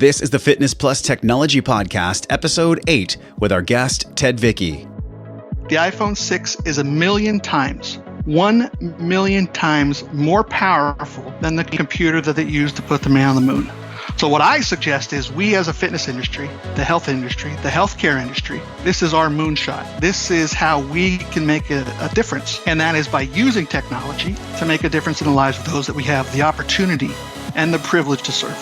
This is the Fitness Plus Technology Podcast, Episode 8, with our guest, Ted Vickey. The iPhone 6 is 1 million times more powerful than the computer that they used to put the man on the moon. So what I suggest is we as a fitness industry, the health industry, the healthcare industry, this is our moonshot. This is how we can make a difference. And that is by using technology to make a difference in the lives of those that we have the opportunity and the privilege to serve.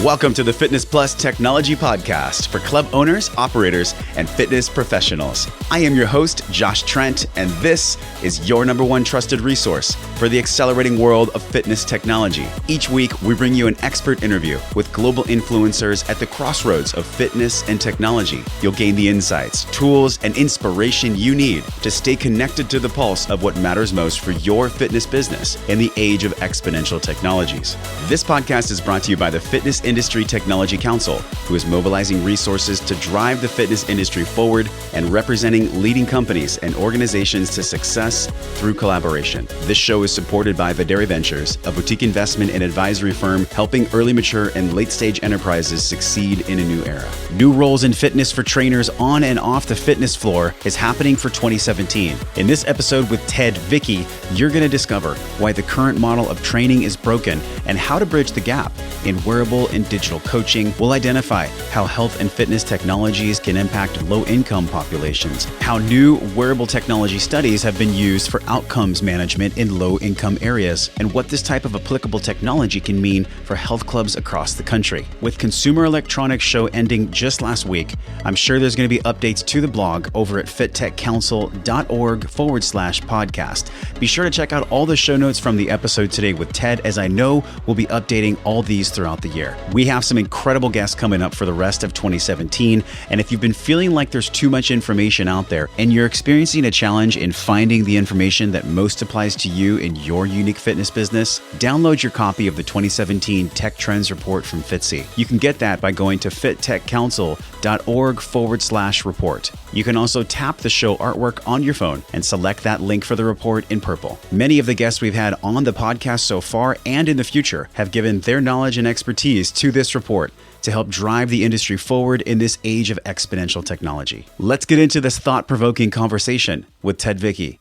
Welcome to the Fitness Plus Technology Podcast for club owners, operators, and fitness professionals. I am your host, Josh Trent, and this is your number one trusted resource for the accelerating world of fitness technology. Each week, we bring you an expert interview with global influencers at the crossroads of fitness and technology. You'll gain the insights, tools, and inspiration you need to stay connected to the pulse of what matters most for your fitness business in the age of exponential technologies. This podcast is brought to you by the Fitness Industry Technology Council, who is mobilizing resources to drive the fitness industry forward and representing leading companies and organizations to success through collaboration. This show is supported by Vickey Ventures, a boutique investment and advisory firm helping early mature and late-stage enterprises succeed in a new era. New roles in fitness for trainers on and off the fitness floor is happening for 2017. In this episode with Ted Vickey, you're going to discover why the current model of training is broken and how to bridge the gap in wearable and digital coaching. We'll identify how health and fitness technologies can impact low-income populations, how new wearable technology studies have been used for outcomes management in low-income areas, and what this type of applicable technology can mean for health clubs across the country. With Consumer Electronics Show ending just last week, I'm sure there's going to be updates to the blog over at fittechcouncil.org/podcast. Be sure to check out all the show notes from the episode today with Ted, as I know we'll be updating all these throughout the year. We have some incredible guests coming up for the rest of 2017, and if you've been feeling like there's too much information out there and you're experiencing a challenge in finding the information that most applies to you in your unique fitness business, download your copy of the 2017 Tech Trends Report from Fitzy. You can get that by going to fittechcouncil.org/report. You can also tap the show artwork on your phone and select that link for the report in purple. Many of the guests we've had on the podcast so far and in the future have given their knowledge and expertise to this report to help drive the industry forward in this age of exponential technology. Let's get into this thought-provoking conversation with Ted Vickey.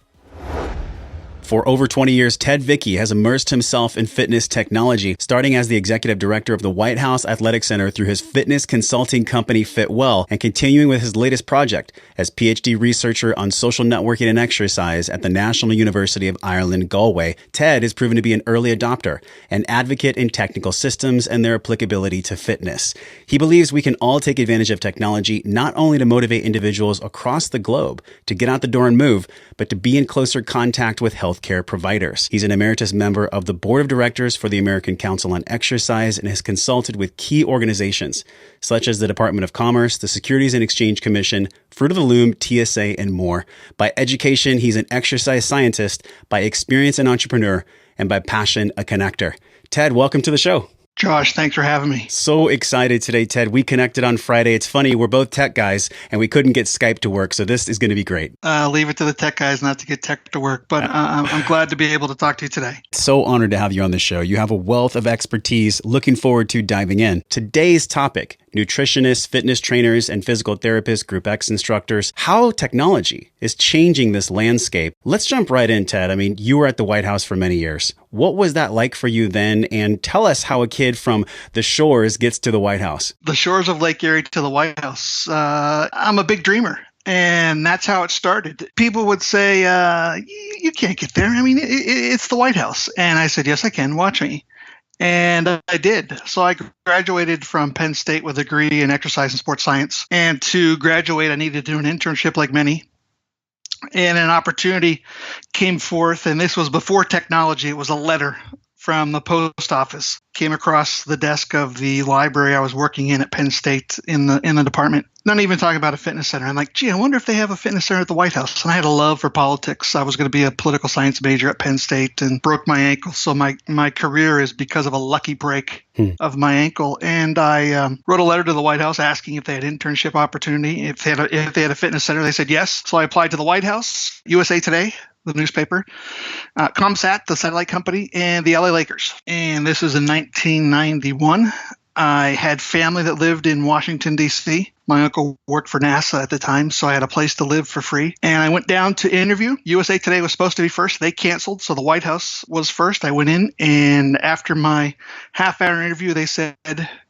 For over 20 years, Ted Vickey has immersed himself in fitness technology, starting as the executive director of the White House Athletic Center through his fitness consulting company, FitWell, and continuing with his latest project as Ph.D. researcher on social networking and exercise at the National University of Ireland, Galway. Ted has proven to be an early adopter, an advocate in technical systems and their applicability to fitness. He believes we can all take advantage of technology not only to motivate individuals across the globe to get out the door and move, but to be in closer contact with healthcare providers. He's an emeritus member of the board of directors for the American Council on Exercise and has consulted with key organizations such as the Department of Commerce, the Securities and Exchange Commission, Fruit of the Loom, TSA, and more. By education, he's an exercise scientist, by experience, an entrepreneur, and by passion, a connector. Ted, welcome to the show. Josh, thanks for having me. So excited today, Ted. We connected on Friday. It's funny, we're both tech guys, and we couldn't get Skype to work, so this is going to be great. Leave it to the tech guys not to get tech to work, but I'm glad to be able to talk to you today. So honored to have you on the show. You have a wealth of expertise. Looking forward to diving in. Today's topic, nutritionists, fitness trainers, and physical therapists, Group X instructors, how technology is changing this landscape. Let's jump right in, Ted. I mean, you were at the White House for many years. What was that like for you then? And tell us how a kid from the shores gets to the White House. The shores of Lake Erie to the White House. I'm a big dreamer. And that's how it started. People would say, you can't get there. I mean, it's the White House. And I said, yes, I can. Watch me. And I did. So I graduated from Penn State with a degree in exercise and sports science. And to graduate, I needed to do an internship like many. And an opportunity came forth, and this was before technology. It was a letter from the post office. Came across the desk of the library I was working in at Penn State in the department. Not even talking about a fitness center. I'm like, gee, I wonder if they have a fitness center at the White House. And I had a love for politics. I was going to be a political science major at Penn State and broke my ankle. So my career is because of a lucky break of my ankle. And I wrote a letter to the White House asking if they had internship opportunity. If they had a fitness center, they said yes. So I applied to the White House, USA Today, the newspaper, ComSat, the satellite company, and the LA Lakers. And this is in 1991. I had family that lived in Washington, D.C. My uncle worked for NASA at the time, so I had a place to live for free. And I went down to interview. USA Today was supposed to be first. They canceled, so the White House was first. I went in, and after my half-hour interview, they said,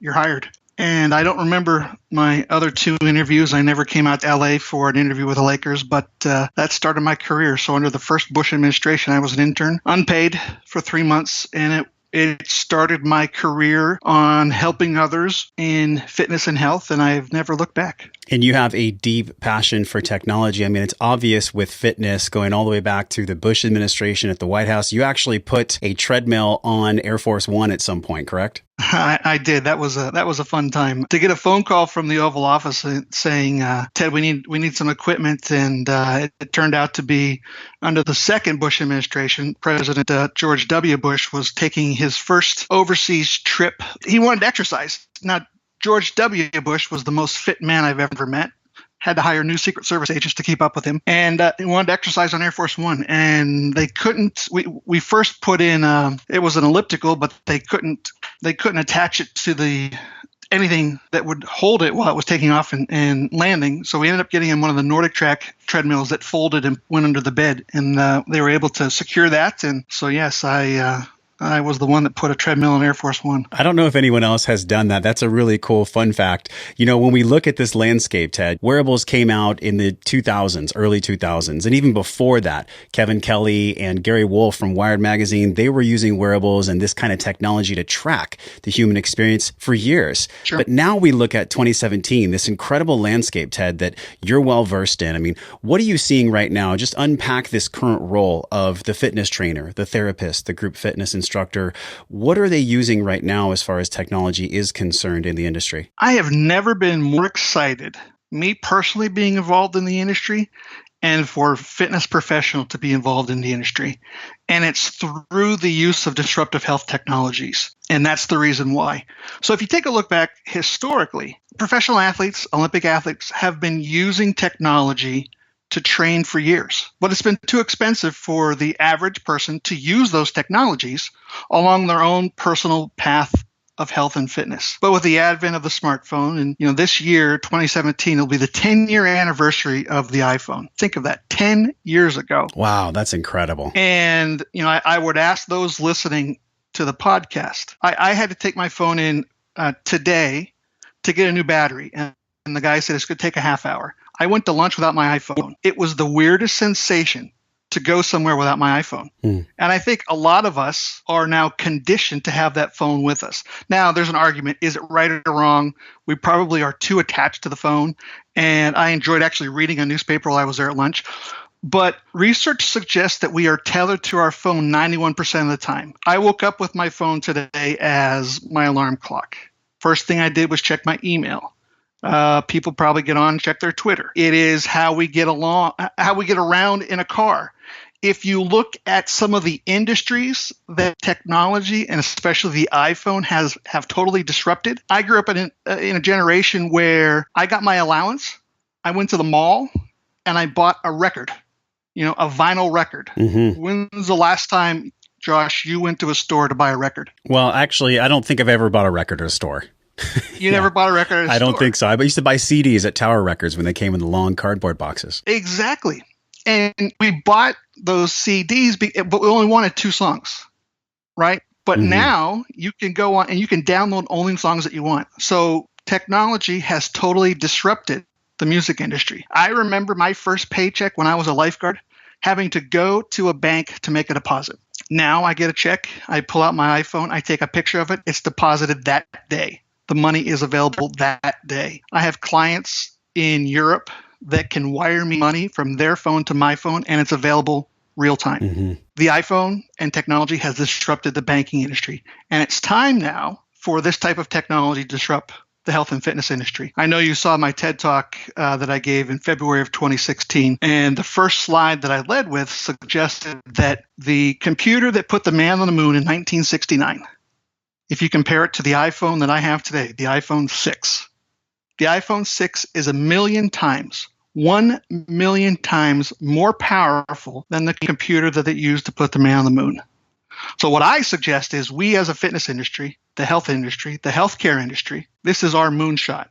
"You're hired." And I don't remember my other two interviews. I never came out to LA for an interview with the Lakers, but that started my career. So under the first Bush administration, I was an intern, unpaid for 3 months, and it started my career on helping others in fitness and health, and I've never looked back. And you have a deep passion for technology. I mean, it's obvious with fitness going all the way back to the Bush administration at the White House. You actually put a treadmill on Air Force One at some point, correct? I did. That was a fun time to get a phone call from the Oval Office saying, "Ted, we need some equipment." And it turned out to be under the second Bush administration. President George W. Bush was taking his first overseas trip. He wanted to exercise. Now, George W. Bush was the most fit man I've ever met. Had to hire new Secret Service agents to keep up with him. And he wanted to exercise on Air Force One. And they couldn't, we first put in, it was an elliptical, but they couldn't attach it to anything that would hold it while it was taking off and landing. So we ended up getting him one of the Nordic Track treadmills that folded and went under the bed. And they were able to secure that. And so, yes, I was the one that put a treadmill on Air Force One. I don't know if anyone else has done that. That's a really cool fun fact. You know, when we look at this landscape, Ted, wearables came out in the 2000s, early 2000s. And even before that, Kevin Kelly and Gary Wolf from Wired Magazine, they were using wearables and this kind of technology to track the human experience for years. Sure. But now we look at 2017, this incredible landscape, Ted, that you're well versed in. I mean, what are you seeing right now? Just unpack this current role of the fitness trainer, the therapist, the group fitness instructor. What are they using right now as far as technology is concerned in the industry? I have never been more excited, me personally being involved in the industry, and for fitness professional to be involved in the industry. And it's through the use of disruptive health technologies. And that's the reason why. So if you take a look back historically, professional athletes, Olympic athletes have been using technology to train for years. But it's been too expensive for the average person to use those technologies along their own personal path of health and fitness. But with the advent of the smartphone, and this year, 2017, will be the 10-year anniversary of the iPhone. Think of that, 10 years ago. Wow, that's incredible. And I would ask those listening to the podcast. I had to take my phone in today to get a new battery, and the guy said it's going to take a half hour. I went to lunch without my iPhone. It was the weirdest sensation to go somewhere without my iPhone. And I think a lot of us are now conditioned to have that phone with us. Now, there's an argument. Is it right or wrong? We probably are too attached to the phone. And I enjoyed actually reading a newspaper while I was there at lunch. But research suggests that we are tethered to our phone 91% of the time. I woke up with my phone today as my alarm clock. First thing I did was check my email. People probably get on and check their Twitter. It is how we get around in a car. If you look at some of the industries that technology and especially the iPhone have totally disrupted. I grew up in a generation where I got my allowance. I went to the mall and I bought a record, a vinyl record. Mm-hmm. When's the last time, Josh, you went to a store to buy a record? Well, actually, I don't think I've ever bought a record at a store. You never bought a record at a store? I don't think so. I used to buy CDs at Tower Records when they came in the long cardboard boxes. Exactly. And we bought those CDs, but we only wanted 2 songs, right? But now you can go on and you can download only songs that you want. So technology has totally disrupted the music industry. I remember my first paycheck when I was a lifeguard having to go to a bank to make a deposit. Now I get a check, I pull out my iPhone, I take a picture of it, it's deposited that day. The money is available that day. I have clients in Europe that can wire me money from their phone to my phone, and it's available real time. Mm-hmm. The iPhone and technology has disrupted the banking industry, and it's time now for this type of technology to disrupt the health and fitness industry. I know you saw my TED Talk that I gave in February of 2016, and the first slide that I led with suggested that the computer that put the man on the moon in 1969, if you compare it to the iPhone that I have today, the iPhone 6, the iPhone 6 is 1 million times 1,000,000 times more powerful than the computer that they used to put the man on the moon. So what I suggest is we as a fitness industry, the health industry, the healthcare industry, this is our moonshot.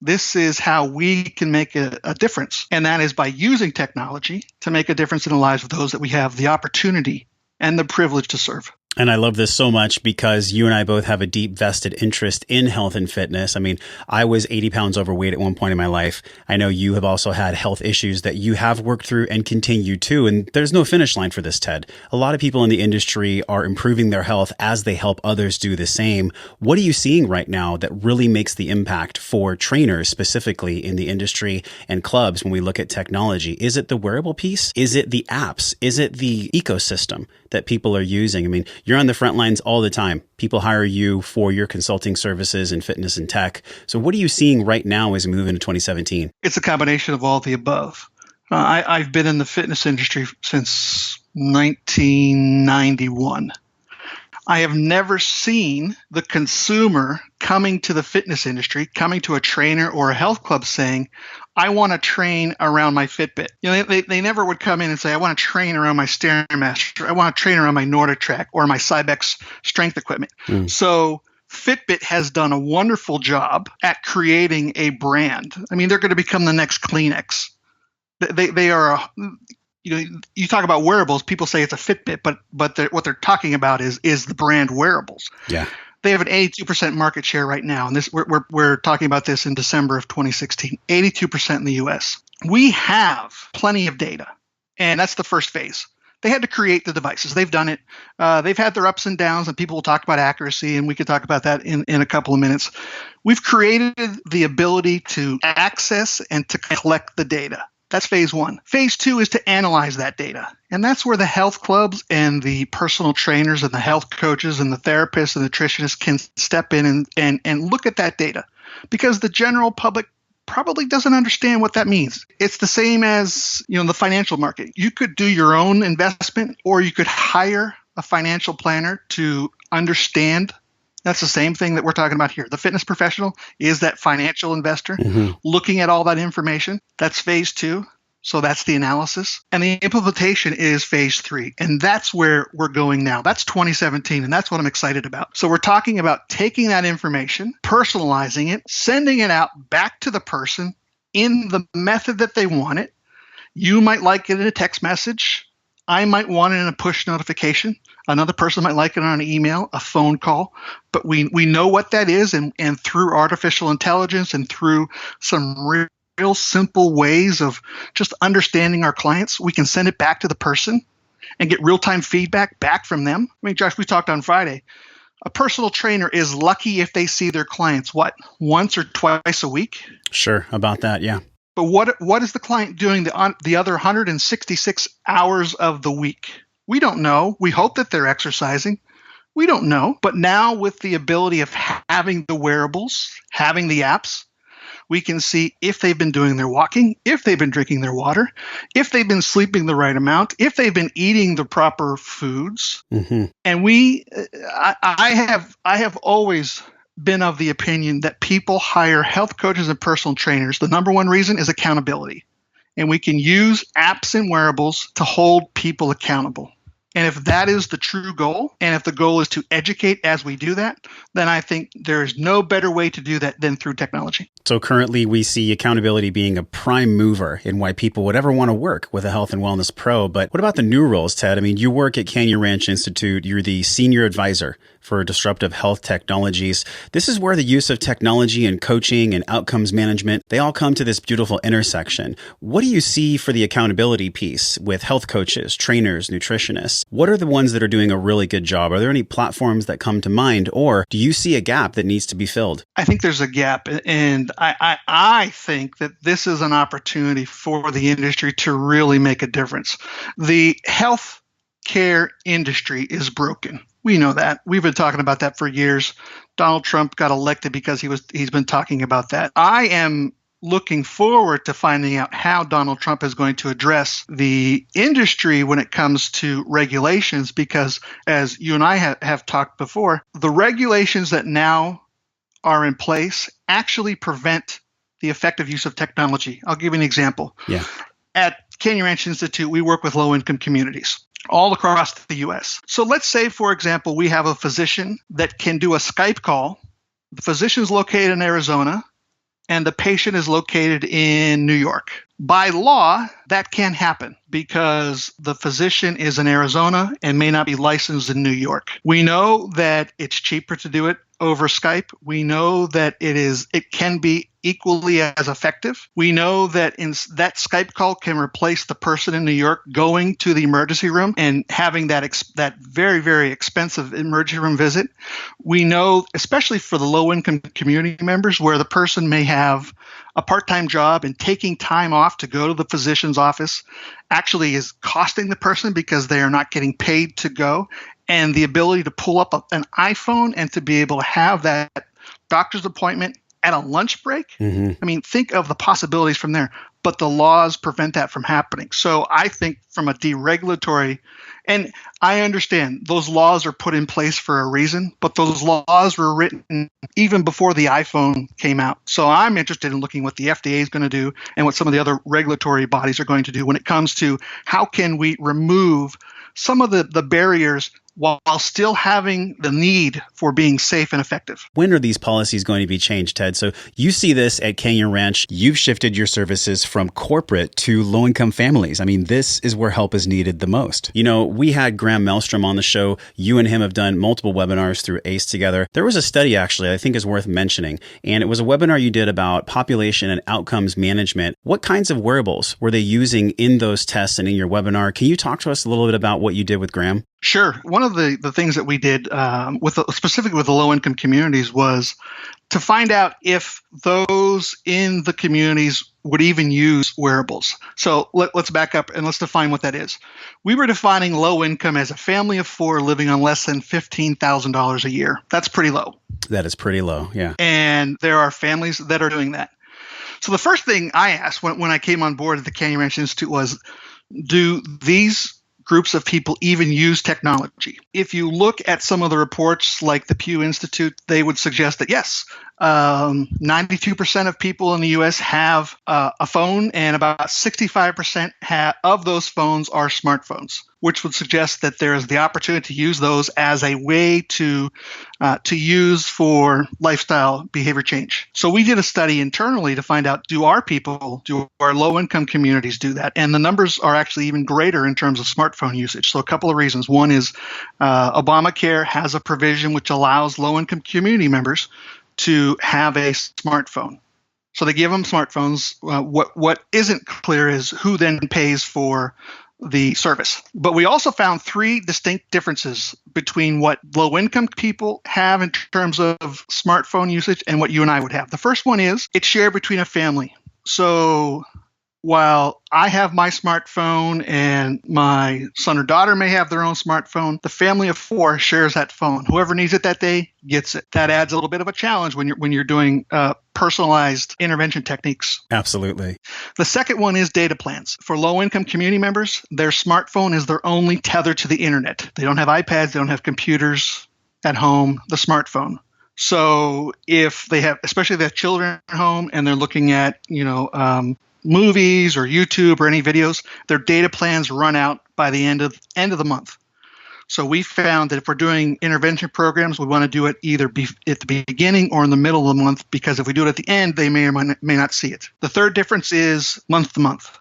This is how we can make a difference. And that is by using technology to make a difference in the lives of those that we have the opportunity and the privilege to serve. And I love this so much because you and I both have a deep vested interest in health and fitness. I mean, I was 80 pounds overweight at one point in my life. I know you have also had health issues that you have worked through and continue to. And there's no finish line for this, Ted. A lot of people in the industry are improving their health as they help others do the same. What are you seeing right now that really makes the impact for trainers specifically in the industry and clubs when we look at technology? Is it the wearable piece? Is it the apps? Is it the ecosystem that people are using? I mean, you're on the front lines all the time. People hire you for your consulting services in fitness and tech. So what are you seeing right now as we move into 2017? It's a combination of all the above. I've been in the fitness industry since 1991. I have never seen the consumer coming to the fitness industry, coming to a trainer or a health club saying, I want to train around my Fitbit. You know, they never would come in and say, I want to train around my Stairmaster. I want to train around my NordicTrack or my Cybex strength equipment. So Fitbit has done a wonderful job at creating a brand. I mean, they're going to become the next Kleenex. They are you talk about wearables, people say it's a Fitbit, but what they're talking about is the brand wearables. Yeah. They have an 82% market share right now, and we're talking about this in December of 2016. 82% in the U.S. We have plenty of data, and that's the first phase. They had to create the devices. They've done it. They've had their ups and downs, and people will talk about accuracy, and we could talk about that in a couple of minutes. We've created the ability to access and to collect the data. That's phase one. Phase two is to analyze that data. And that's where the health clubs and the personal trainers and the health coaches and the therapists and nutritionists can step in and look at that data. Because the general public probably doesn't understand what that means. It's the same as, the financial market. You could do your own investment, or you could hire a financial planner to understand. That's the same thing that we're talking about here. The fitness professional is that financial investor looking at all that information. That's phase two. So that's the analysis. And the implementation is phase three. And that's where we're going now. That's 2017. And that's what I'm excited about. So we're talking about taking that information, personalizing it, sending it out back to the person in the method that they want it. You might like it in a text message. I might want it in a push notification. Another person might like it on an email, a phone call. But we know what that is. And through artificial intelligence and through some real simple ways of just understanding our clients, we can send it back to the person and get real-time feedback back from them. I mean, Josh, we talked on Friday. A personal trainer is lucky if they see their clients, once or twice a week? Sure, about that, yeah. But what is the client doing the other 166 hours of the week? We don't know. We hope that they're exercising. We don't know. But now with the ability of having the wearables, having the apps, we can see if they've been doing their walking, if they've been drinking their water, if they've been sleeping the right amount, if they've been eating the proper foods. And I have always been of the opinion that people hire health coaches and personal trainers. The number one reason is accountability. And we can use apps and wearables to hold people accountable. And if that is the true goal, and if the goal is to educate as we do that, then I think there is no better way to do that than through technology. So currently we see accountability being a prime mover in why people would ever want to work with a health and wellness pro. But what about the new roles, Ted? I mean, you work at Canyon Ranch Institute. You're the senior advisor for disruptive health technologies. This is where the use of technology and coaching and outcomes management, they all come to this beautiful intersection. What do you see for the accountability piece with health coaches, trainers, nutritionists? What are the ones that are doing a really good job? Are there any platforms that come to mind, or do you see a gap that needs to be filled? I think there's a gap, and I think that this is an opportunity for the industry to really make a difference. The health care industry is broken. We know that. We've been talking about that for years. Donald Trump got elected because he's been talking about that. I am looking forward to finding out how Donald Trump is going to address the industry when it comes to regulations, because as you and I have talked before, the regulations that now are in place actually prevent the effective use of technology. I'll give you an example. Yeah. At Canyon Ranch Institute, we work with low-income communities all across the U.S. So let's say, for example, we have a physician that can do a Skype call. The physician is located in Arizona, and the patient is located in New York. By law, that can't happen because the physician is in Arizona and may not be licensed in New York. We know that it's cheaper to do it over Skype. We know that it can be equally as effective. We know that that Skype call can replace the person in New York going to the emergency room and having that very, very expensive emergency room visit. We know, especially for the low-income community members, where the person may have a part-time job and taking time off to go to the physician's office actually is costing the person because they are not getting paid to go. And the ability to pull up an iPhone and to be able to have that doctor's appointment at a lunch break. Mm-hmm. I mean, think of the possibilities from there. But the laws prevent that from happening. So I think from a deregulatory, and I understand those laws are put in place for a reason, but those laws were written even before the iPhone came out. So I'm interested in looking what the FDA is going to do and what some of the other regulatory bodies are going to do when it comes to how can we remove some of the barriers while still having the need for being safe and effective. When are these policies going to be changed, Ted? So you see this at Canyon Ranch. You've shifted your services from corporate to low-income families. I mean, this is where help is needed the most. You know, we had Graham Maelstrom on the show. You and him have done multiple webinars through ACE together. There was a study, actually, I think is worth mentioning, and it was a webinar you did about population and outcomes management. What kinds of wearables were they using in those tests and in your webinar? Can you talk to us a little bit about what you did with Graham? Sure. One of the things that we did specifically with the low-income communities was to find out if those in the communities would even use wearables. So let's back up and let's define what that is. We were defining low income as a family of four living on less than $15,000 a year. That's pretty low. That is pretty low, yeah. And there are families that are doing that. So the first thing I asked when I came on board at the Canyon Ranch Institute was, do these groups of people even use technology? If you look at some of the reports like the Pew Institute, they would suggest that yes, 92% of people in the U.S. have a phone, and about 65% of those phones are smartphones, which would suggest that there is the opportunity to use those as a way to use for lifestyle behavior change. So we did a study internally to find out, do our low-income communities do that? And the numbers are actually even greater in terms of smartphone usage. So a couple of reasons. One is Obamacare has a provision which allows low-income community members to have a smartphone. So they give them smartphones. What isn't clear is who then pays for the service. But we also found three distinct differences between what low-income people have in terms of smartphone usage and what you and I would have. The first one is it's shared between a family. So while I have my smartphone and my son or daughter may have their own smartphone, the family of four shares that phone. Whoever needs it that day gets it. That adds a little bit of a challenge when you're doing personalized intervention techniques. Absolutely. The second one is data plans. For low-income community members, their smartphone is their only tether to the internet. They don't have iPads, they don't have computers at home, the smartphone. So if they have, especially if they have children at home and they're looking at, movies or YouTube or any videos, their data plans run out by the end of the month. So we found that if we're doing intervention programs, we want to do it either at the beginning or in the middle of the month, because if we do it at the end, they may or may not see it. The third difference is month to month.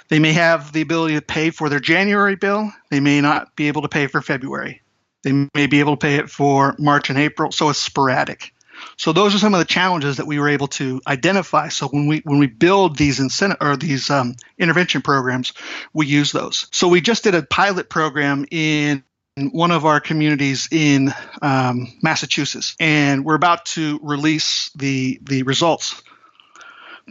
They may have the ability to pay for their January bill. They may not be able to pay for February. They may be able to pay it for March and April, so it's sporadic. So those are some of the challenges that we were able to identify. So when we build these intervention programs, we use those. So we just did a pilot program in one of our communities in Massachusetts, and we're about to release the results.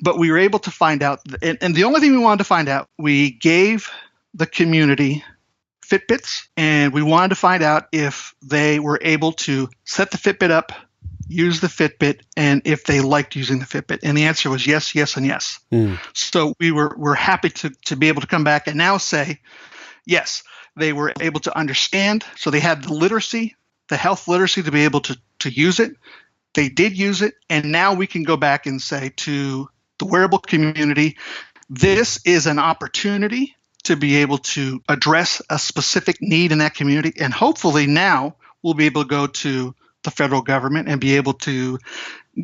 But we were able to find out, and the only thing we wanted to find out, we gave the community Fitbits, and we wanted to find out if they were able to set the Fitbit up, use the Fitbit, and if they liked using the Fitbit. And the answer was yes, yes, and yes. So we're happy to be able to come back and now say, yes, they were able to understand. So they had the literacy, the health literacy to be able to use it. They did use it. And now we can go back and say to the wearable community. This is an opportunity to be able to address a specific need in that community. And hopefully now we'll be able to go to the federal government and be able to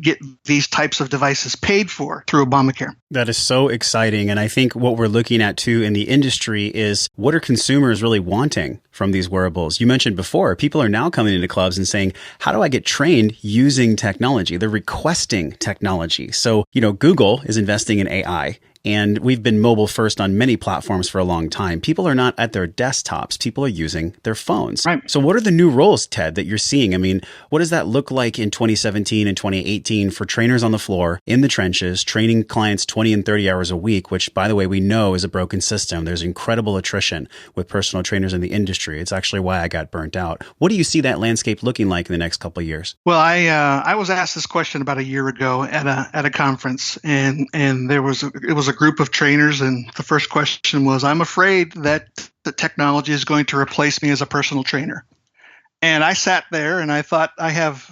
get these types of devices paid for through Obamacare. That is so exciting. And I think what we're looking at too in the industry is, what are consumers really wanting from these wearables? You mentioned before, people are now coming into clubs and saying, how do I get trained using technology? They're requesting technology. So, Google is investing in AI. And we've been mobile first on many platforms for a long time. People are not at their desktops. People are using their phones. Right. So what are the new roles, Ted, that you're seeing? I mean, what does that look like in 2017 and 2018 for trainers on the floor, in the trenches, training clients 20 and 30 hours a week, which, by the way, we know is a broken system. There's incredible attrition with personal trainers in the industry. It's actually why I got burnt out. What do you see that landscape looking like in the next couple of years? Well, I was asked this question about a year ago at a conference, and it was a group of trainers, and the first question was, I'm afraid that the technology is going to replace me as a personal trainer. And I sat there and I thought, I have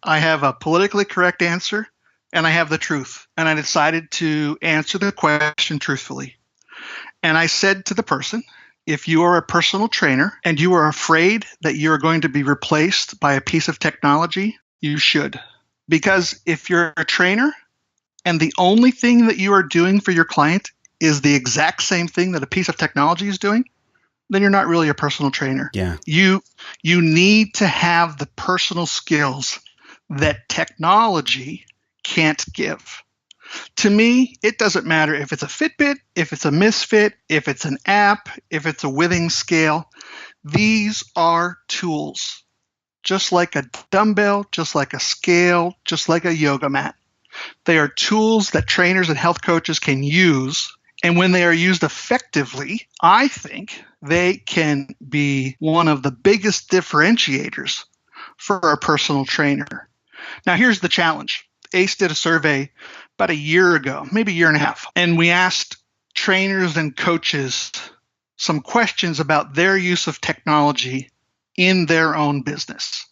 a politically correct answer and I have the truth. And I decided to answer the question truthfully. And I said to the person, if you are a personal trainer and you are afraid that you're going to be replaced by a piece of technology, you should. Because if you're a trainer and the only thing that you are doing for your client is the exact same thing that a piece of technology is doing, then you're not really a personal trainer. Yeah. You need to have the personal skills that technology can't give. To me, it doesn't matter if it's a Fitbit, if it's a Misfit, if it's an app, if it's a Withing scale. These are tools, just like a dumbbell, just like a scale, just like a yoga mat. They are tools that trainers and health coaches can use. And when they are used effectively, I think they can be one of the biggest differentiators for a personal trainer. Now, here's the challenge. ACE did a survey about a year ago, maybe a year and a half, and we asked trainers and coaches some questions about their use of technology in their own business.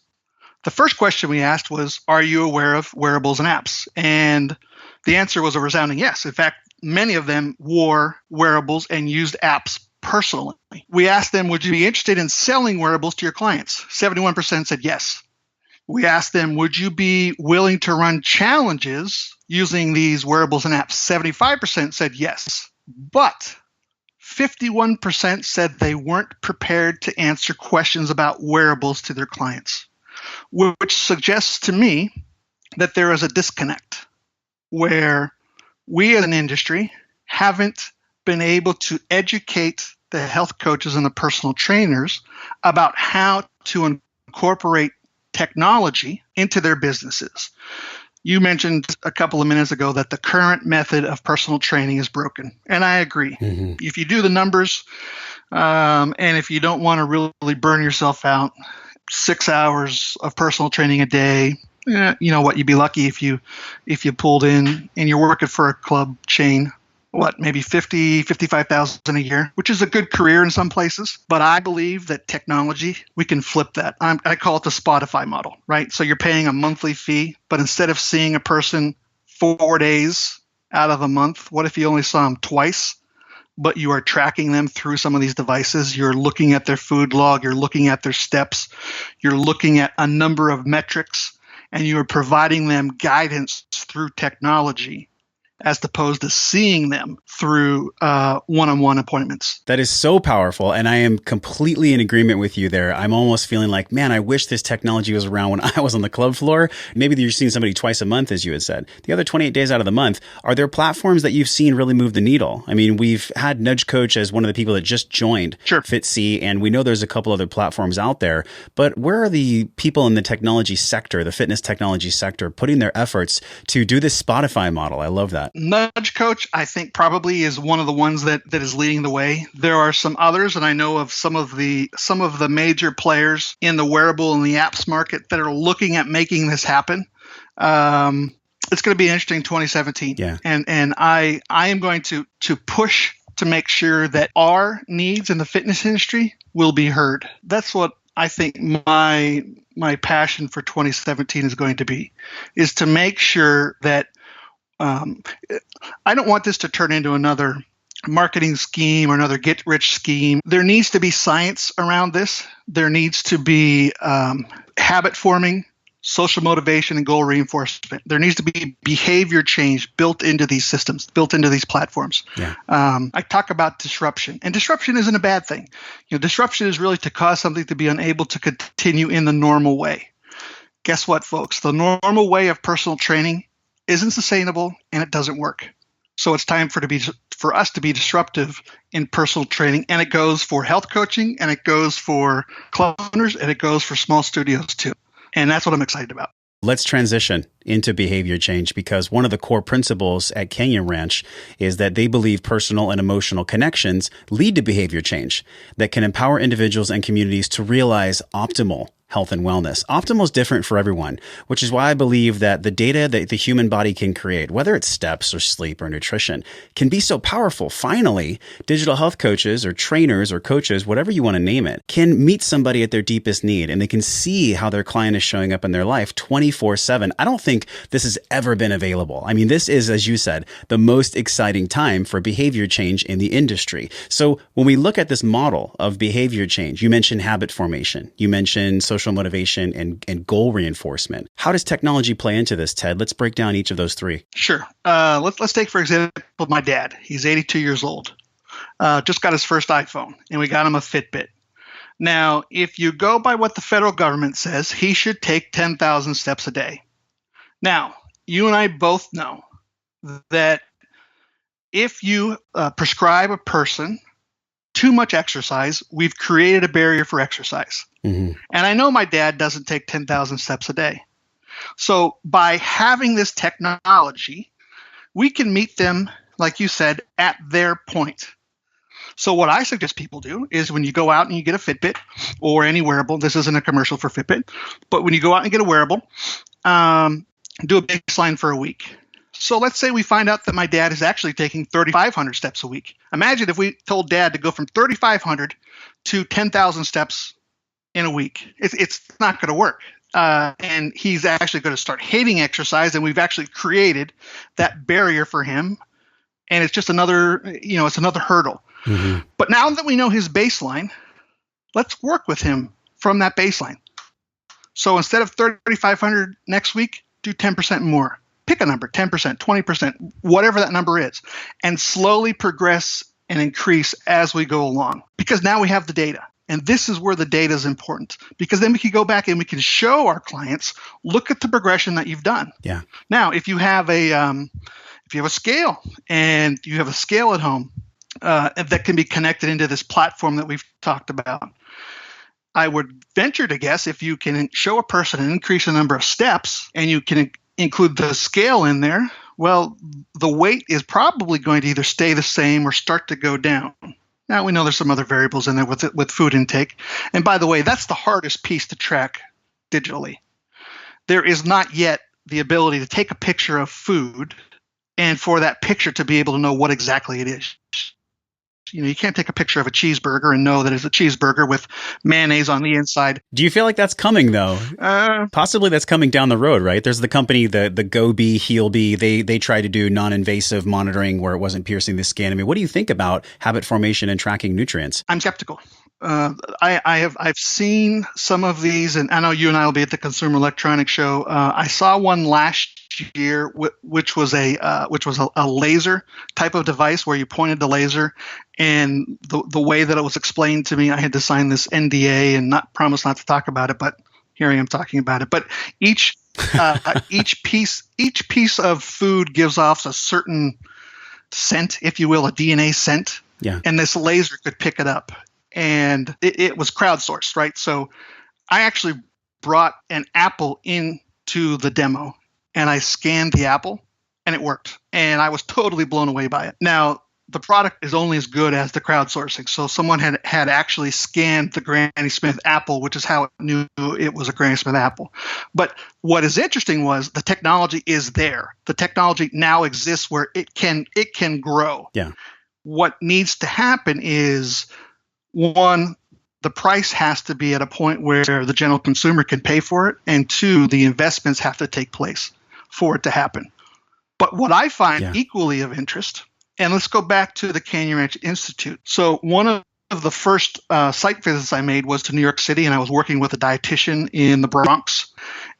The first question we asked was, are you aware of wearables and apps? And the answer was a resounding yes. In fact, many of them wore wearables and used apps personally. We asked them, would you be interested in selling wearables to your clients? 71% said yes. We asked them, would you be willing to run challenges using these wearables and apps? 75% said yes. But 51% said they weren't prepared to answer questions about wearables to their clients, which suggests to me that there is a disconnect where we as an industry haven't been able to educate the health coaches and the personal trainers about how to incorporate technology into their businesses. You mentioned a couple of minutes ago that the current method of personal training is broken, and I agree. Mm-hmm. If you do the numbers, and if you don't want to really burn yourself out, 6 hours of personal training a day, you know what, you'd be lucky if you pulled in and you're working for a club chain, maybe 50, 55,000 a year, which is a good career in some places. But I believe that technology, we can flip that. I call it the Spotify model, right? So you're paying a monthly fee, but instead of seeing a person 4 days out of a month, what if you only saw them twice? But you are tracking them through some of these devices. You're looking at their food log. You're looking at their steps. You're looking at a number of metrics, and you are providing them guidance through technology as opposed to seeing them through one-on-one appointments. That is so powerful. And I am completely in agreement with you there. I'm almost feeling like, man, I wish this technology was around when I was on the club floor. Maybe you're seeing somebody twice a month, as you had said. The other 28 days out of the month, are there platforms that you've seen really move the needle? I mean, we've had Nudge Coach as one of the people that just joined FitC, and we know there's a couple other platforms out there. But where are the people in the technology sector, the fitness technology sector, putting their efforts to do this Spotify model? I love that. Nudge Coach, I think, probably is one of the ones that is leading the way. There are some others, and I know of some of the major players in the wearable and the apps market that are looking at making this happen. It's going to be an interesting 2017. Yeah. And I am going to push to make sure that our needs in the fitness industry will be heard. That's what I think my passion for 2017 is going to be, is to make sure that I don't want this to turn into another marketing scheme or another get-rich scheme. There needs to be science around this. There needs to be habit forming, social motivation, and goal reinforcement. There needs to be behavior change built into these systems, built into these platforms. Yeah. I talk about disruption, and disruption isn't a bad thing. Disruption is really to cause something to be unable to continue in the normal way. Guess what, folks? The normal way of personal training isn't sustainable, and it doesn't work. So it's time for us to be disruptive in personal training, and it goes for health coaching, and it goes for club owners, and it goes for small studios too. And that's what I'm excited about. Let's transition into behavior change, because one of the core principles at Canyon Ranch is that they believe personal and emotional connections lead to behavior change that can empower individuals and communities to realize optimal health and wellness. Optimal is different for everyone, which is why I believe that the data that the human body can create, whether it's steps or sleep or nutrition, can be so powerful. Finally, digital health coaches or trainers or coaches, whatever you want to name it, can meet somebody at their deepest need, and they can see how their client is showing up in their life 24/7. I don't think this has ever been available. I mean, this is, as you said, the most exciting time for behavior change in the industry. So when we look at this model of behavior change, you mentioned habit formation, you mentioned social motivation and goal reinforcement. How does technology play into this, Ted? Let's break down each of those three. Sure. Let's take, for example, my dad. He's 82 years old. Just got his first iPhone, and we got him a Fitbit. Now, if you go by what the federal government says, he should take 10,000 steps a day. Now, you and I both know that if you prescribe a person too much exercise, we've created a barrier for exercise. Mm-hmm. And I know my dad doesn't take 10,000 steps a day. So by having this technology, we can meet them, like you said, at their point. So what I suggest people do is when you go out and you get a Fitbit or any wearable, this isn't a commercial for Fitbit, but when you go out and get a wearable, do a baseline for a week. So let's say we find out that my dad is actually taking 3,500 steps a week. Imagine if we told Dad to go from 3,500 to 10,000 steps in a week. It's not going to work. And he's actually going to start hating exercise, and we've actually created that barrier for him. And it's just another hurdle. Mm-hmm. But now that we know his baseline, let's work with him from that baseline. So instead of 3,500 next week, do 10% more. Pick a number, 10%, 20%, whatever that number is, and slowly progress and increase as we go along. Because now we have the data. And this is where the data is important, because then we can go back and we can show our clients, look at the progression that you've done. Yeah. Now, if you have a scale and you have a scale at home that can be connected into this platform that we've talked about, I would venture to guess if you can show a person an increase in the number of steps and you can include the scale in there, well, the weight is probably going to either stay the same or start to go down. Now, we know there's some other variables in there with food intake. And by the way, that's the hardest piece to track digitally. There is not yet the ability to take a picture of food and for that picture to be able to know what exactly it is. You can't take a picture of a cheeseburger and know that it's a cheeseburger with mayonnaise on the inside. Do you feel like that's coming, though? Possibly that's coming down the road, right? There's the company, the Go-Bee, Heal-Bee. They try to do non-invasive monitoring where it wasn't piercing the skin. I mean, what do you think about habit formation and tracking nutrients? I'm skeptical. I've seen some of these, and I know you and I will be at the Consumer Electronics Show. I saw one last year, which was a laser type of device where you pointed the laser, and the way that it was explained to me, I had to sign this NDA and promise not to talk about it, but here I am talking about it. But each piece of food gives off a certain scent, if you will, a DNA scent. Yeah. And this laser could pick it up. And it was crowdsourced, right? So I actually brought an apple into the demo, and I scanned the apple, and it worked. And I was totally blown away by it. Now, the product is only as good as the crowdsourcing. So someone had actually scanned the Granny Smith apple, which is how it knew it was a Granny Smith apple. But what is interesting was the technology is there. The technology now exists where it can grow. Yeah. What needs to happen is, one, the price has to be at a point where the general consumer can pay for it. And two, the investments have to take place for it to happen. But what I find Yeah. equally of interest, and let's go back to the Canyon Ranch Institute. So one of the first site visits I made was to New York City, and I was working with a dietitian in the Bronx.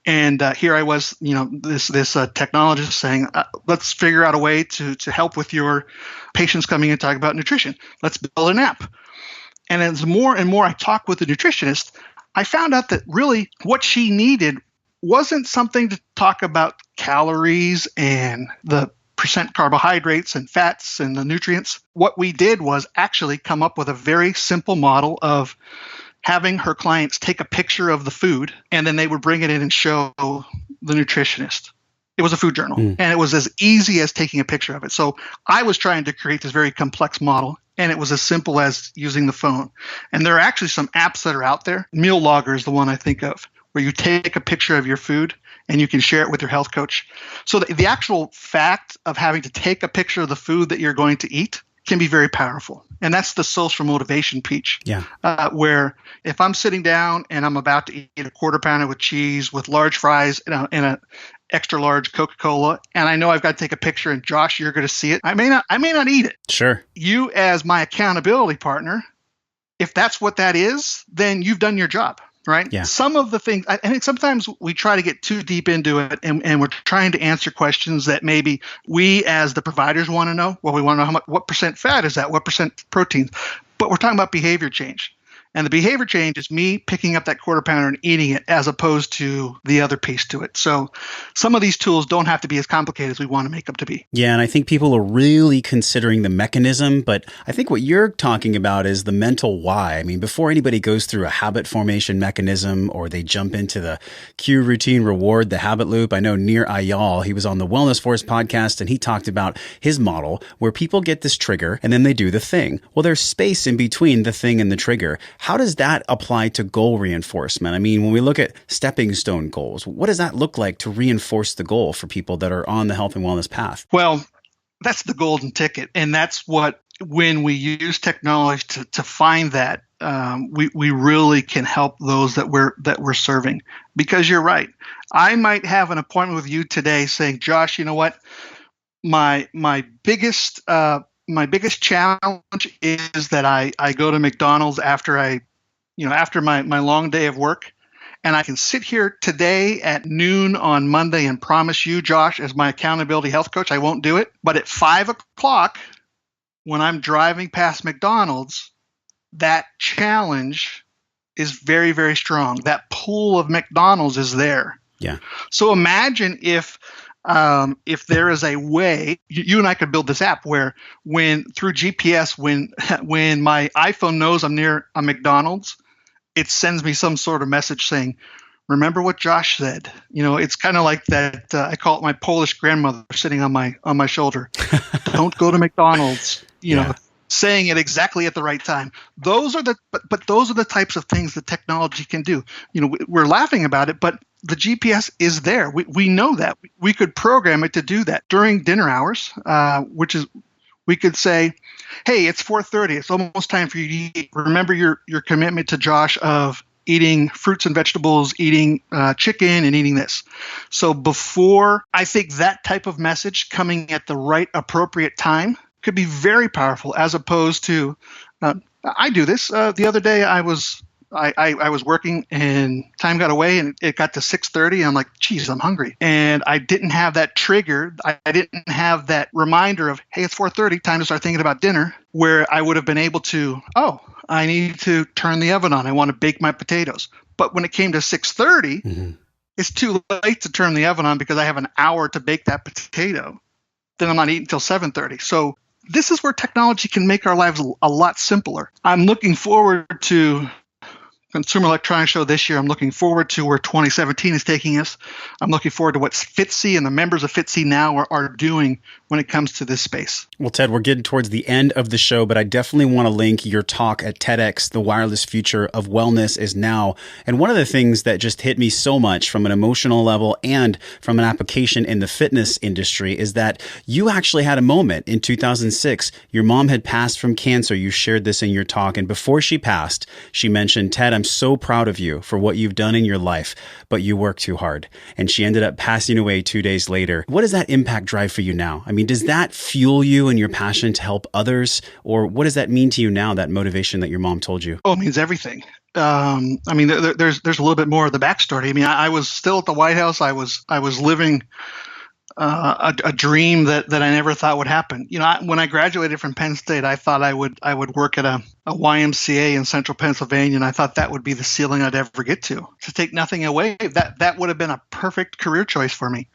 And here I was, this technologist saying, let's figure out a way to help with your patients coming in talking about nutrition. Let's build an app. And as more and more I talked with the nutritionist, I found out that really what she needed wasn't something to talk about calories and the percent carbohydrates and fats and the nutrients. What we did was actually come up with a very simple model of having her clients take a picture of the food, and then they would bring it in and show the nutritionist. It was a food journal, and it was as easy as taking a picture of it. So I was trying to create this very complex model, and it was as simple as using the phone. And there are actually some apps that are out there. Meal Logger is the one I think of, where you take a picture of your food and you can share it with your health coach. So the actual fact of having to take a picture of the food that you're going to eat can be very powerful. And that's the social motivation piece. Yeah. Where if I'm sitting down and I'm about to eat a quarter pounder with cheese with large fries and a extra large Coca-Cola, and I know I've got to take a picture, and Josh, you're going to see it. I may not eat it. Sure. You as my accountability partner, if that's what that is, then you've done your job. Right? Yeah. Some of the things, I think sometimes we try to get too deep into it, and we're trying to answer questions that maybe we as the providers want to know. Well, we want to know what percent fat is that, what percent protein. But we're talking about behavior change. And the behavior change is me picking up that quarter pounder and eating it, as opposed to the other piece to it. So some of these tools don't have to be as complicated as we want to make them to be. Yeah, and I think people are really considering the mechanism, but I think what you're talking about is the mental why. I mean, before anybody goes through a habit formation mechanism or they jump into the cue, routine, reward, the habit loop. I know Nir Ayal, he was on the Wellness Force podcast, and he talked about his model where people get this trigger and then they do the thing. Well, there's space in between the thing and the trigger. How does that apply to goal reinforcement? I mean, when we look at stepping stone goals, what does that look like to reinforce the goal for people that are on the health and wellness path? Well, that's the golden ticket. And that's what, when we use technology to find that, we really can help those that we're serving. Because you're right. I might have an appointment with you today saying, Josh, you know what? My biggest challenge is that I go to McDonald's after my long day of work, and I can sit here today at noon on Monday and promise you, Josh, as my accountability health coach, I won't do it. But at 5:00, when I'm driving past McDonald's, that challenge is very, very strong. That pull of McDonald's is there. Yeah. So imagine if there is a way, you and I could build this app where through GPS, when my iPhone knows I'm near a McDonald's, it sends me some sort of message saying, remember what Josh said. It's kind of like that. I call it my Polish grandmother sitting on my shoulder. Don't go to McDonald's, saying it exactly at the right time. Those are the types of things that technology can do. We're laughing about it, but the GPS is there. We know that. We could program it to do that during dinner hours, which is, we could say, hey, it's 4:30. It's almost time for you to eat. Remember your commitment to Josh of eating fruits and vegetables, eating chicken, and eating this. So I think that type of message coming at the right appropriate time could be very powerful, as opposed to, I do this. The other day I was working and time got away and it got to 6:30 and I'm like, geez, I'm hungry. And I didn't have that trigger. I didn't have that reminder of, hey, it's 4:30, time to start thinking about dinner, where I would have been able to, I need to turn the oven on. I want to bake my potatoes. But when it came to 6:30, it's too late to turn the oven on because I have an hour to bake that potato. Then I'm not eating until 7:30. So this is where technology can make our lives a lot simpler. I'm looking forward to Consumer Electronics Show this year. I'm looking forward to where 2017 is taking us. I'm looking forward to what FITSE and the members of FITSE now are doing when it comes to this space. Well, Ted, we're getting towards the end of the show, but I definitely want to link your talk at TEDx, The Wireless Future of Wellness is Now. And one of the things that just hit me so much from an emotional level and from an application in the fitness industry is that you actually had a moment in 2006. Your mom had passed from cancer. You shared this in your talk. And before she passed, she mentioned, Ted, I'm so proud of you for what you've done in your life, but you worked too hard. And she ended up passing away 2 days later. What does that impact drive for you now? I mean, does that fuel you and your passion to help others? Or what does that mean to you now, that motivation that your mom told you? Oh, it means everything. I mean, there's a little bit more of the backstory. I mean, I was still at the White House. I was living a dream that I never thought would happen. You know, when I graduated from Penn State, I thought I would work at a YMCA in central Pennsylvania, and I thought that would be the ceiling I'd ever get to. To take nothing away, that would have been a perfect career choice for me.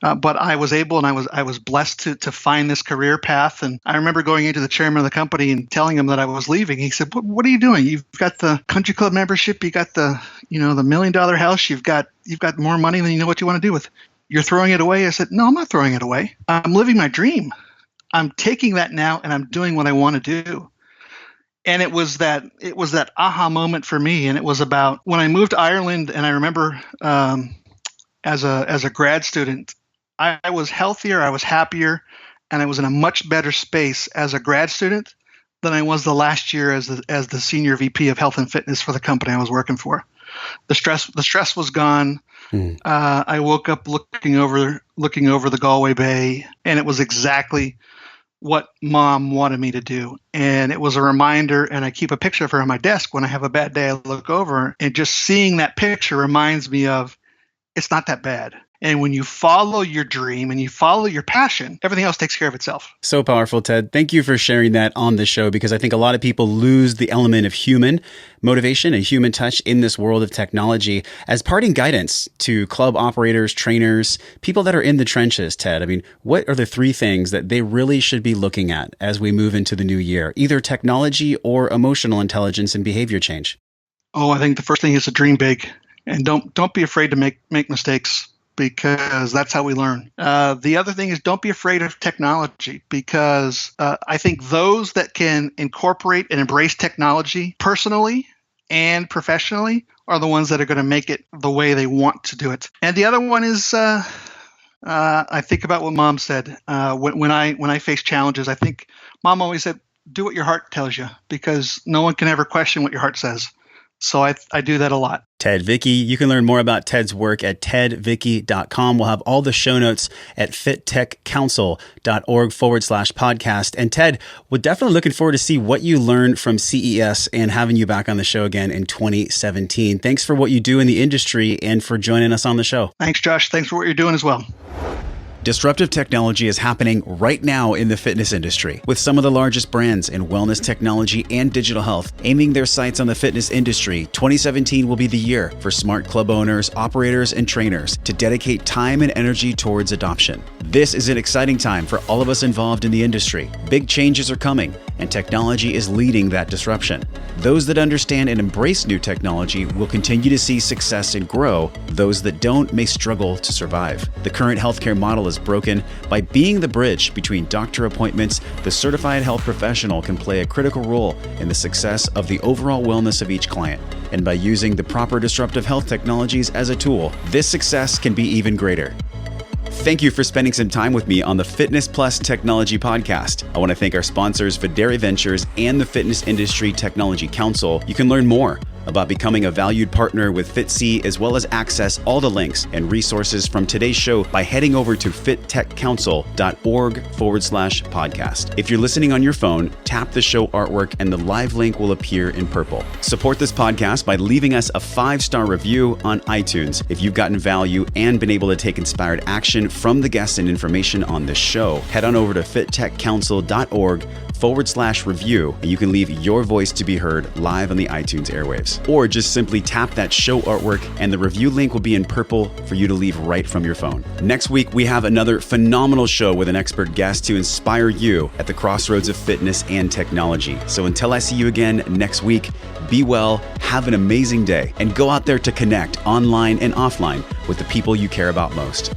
But I was able, and I was blessed to find this career path. And I remember going into the chairman of the company and telling him that I was leaving. He said, "What are you doing? You've got the country club membership, you got the $1 million house, you've got more money than you know what you want to do with. You're throwing it away." I said, "No, I'm not throwing it away. I'm living my dream. I'm taking that now and I'm doing what I want to do." And it was that aha moment for me. And it was about when I moved to Ireland. And I remember as a grad student, I was healthier, I was happier, and I was in a much better space as a grad student than I was the last year as the senior VP of health and fitness for the company I was working for. The stress was gone. I woke up looking over the Galway Bay, and it was exactly what Mom wanted me to do. And it was a reminder, and I keep a picture of her on my desk. When I have a bad day, I look over, and just seeing that picture reminds me of it's not that bad. And when you follow your dream and you follow your passion, everything else takes care of itself. So powerful, Ted. Thank you for sharing that on the show, because I think a lot of people lose the element of human motivation and human touch in this world of technology. As parting guidance to club operators, trainers, people that are in the trenches, Ted, I mean, what are the 3 things that they really should be looking at as we move into the new year, either technology or emotional intelligence and behavior change? Oh, I think the first thing is to dream big, and don't be afraid to make mistakes, because that's how we learn. The other thing is don't be afraid of technology, because I think those that can incorporate and embrace technology personally and professionally are the ones that are going to make it the way they want to do it. And the other one is I think about what Mom said. When I face challenges, I think Mom always said, do what your heart tells you, because no one can ever question what your heart says. So I do that a lot. Ted Vickey. You can learn more about Ted's work at tedvickey.com. We'll have all the show notes at fittechcouncil.org/podcast. And Ted, we're definitely looking forward to see what you learned from CES and having you back on the show again in 2017. Thanks for what you do in the industry and for joining us on the show. Thanks, Josh. Thanks for what you're doing as well. Disruptive technology is happening right now in the fitness industry, with some of the largest brands in wellness technology and digital health aiming their sights on the fitness industry. 2017 will be the year for smart club owners, operators, and trainers to dedicate time and energy towards adoption. This is an exciting time for all of us involved in the industry. Big changes are coming, and technology is leading that disruption. Those that understand and embrace new technology will continue to see success and grow. Those that don't may struggle to survive. The current healthcare model is broken. By being the bridge between doctor appointments, the certified health professional can play a critical role in the success of the overall wellness of each client. And by using the proper disruptive health technologies as a tool, this success can be even greater. Thank you for spending some time with me on the Fitness Plus Technology Podcast. I want to thank our sponsors, Videri Ventures and the Fitness Industry Technology Council. You can learn more about becoming a valued partner with FitC, as well as access all the links and resources from today's show by heading over to fittechcouncil.org/podcast. If you're listening on your phone, tap the show artwork and the live link will appear in purple. Support this podcast by leaving us a 5-star review on iTunes. If you've gotten value and been able to take inspired action from the guests and information on this show, head on over to fittechcouncil.org/review, and you can leave your voice to be heard live on the iTunes airwaves. Or just simply tap that show artwork and the review link will be in purple for you to leave right from your phone. Next week, we have another phenomenal show with an expert guest to inspire you at the crossroads of fitness and technology. So until I see you again next week, be well, have an amazing day, and go out there to connect online and offline with the people you care about most.